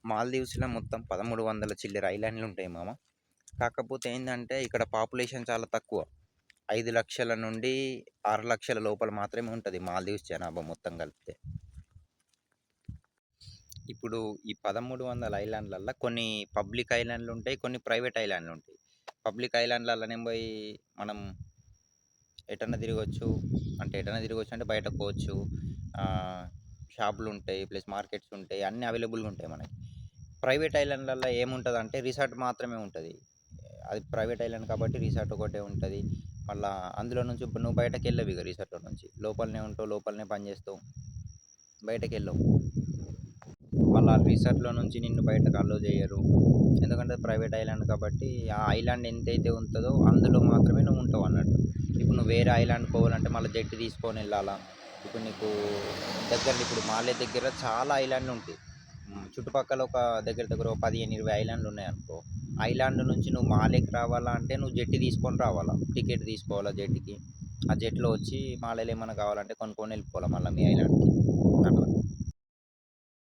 మాల్దీవ్స్‌లో మొత్తం 1300 చిల్లర ఐలాండ్‌లుంటాయి మామ. కాకపోతే ఏందంటే ఇక్కడ పాపులేషన్ చాలా తక్కువ. 5,00,000 నుండి 6,00,000 లోపల మాత్రమే ఉంటది మాల్దీవ్స్ జనాభా మొత్తం కలిపితే. ఇప్పుడు ఈ 1300 ఐలాండ్‌లల్ల కొన్ని పబ్లిక్ ఐలాండ్‌లుంటాయి. కొన్ని ప్రైవేట్ ఐలాండ్‌లుంటాయి. పబ్లిక్ ఐలాండ్‌లల్లనేమో పోయి మనం ఎటన్నా తిరగొచ్చు అంటే బయటకు పోవచ్చు. ఆహ్, షాపులుంటాయి. ప్లస్ మార్కెట్స్ ఉంటాయి. అన్నీ అవైలబుల్‌గా ఉంటాయి మనకి. ప్రైవేట్ ఐలాండ్‌లల్ల ఏముంటదంటే రిసార్ట్ మాత్రమే ఉంటది. అది ప్రైవేట్ ఐలాండ్ కాబట్టి రిసార్ట్ ఒకటే ఉంటది. మళ్ళా అందులో నుంచి ఇప్పుడు నువ్వు బయటకెళ్ళవిగ రిసార్ట్‌లో నుంచి. లోపలనే ఉంటావు. లోపలనే పని చేస్తావు. బయటకెళ్ళవు. మళ్ళా రిసార్ట్‌లో నుంచి నిన్ను బయటకు అలో చేయరు. ఎందుకంటే ప్రైవేట్ ఐలాండ్ కాబట్టి ఆ ఐలాండ్ ఎంతైతే ఉంటదో అందులో మాత్రమే నువ్వు ఉంటావన్నట్టు. ఇప్పుడు నువ్వు వేరే ఐలాండ్ పోవాలంటే మళ్ళీ జెట్ తీసుకొనెళ్ళాలా. ఇప్పుడు నీకు ఇప్పుడు మాలే దగ్గర చాలా ఐలాండ్‌లుంటాయి. చుట్టుపక్కల ఒక దగ్గర దగ్గర ఓ 15, 20 ఐలాండ్‌లున్నాయనుకో. ఐలాండ్ నుంచి నువ్వు మాలేకి రావాలా అంటే నువ్వు జెట్టి తీసుకొని రావాలా. టికెట్ తీసుకోవాలా జెట్‌కి. ఆ జెట్‌లో వచ్చి మాలేలో ఏమన్నా కావాలంటే కొనుక్కొని వెళ్ళిపోవాలా మళ్ళా మీ ఐలాండ్‌కి. అట్లా.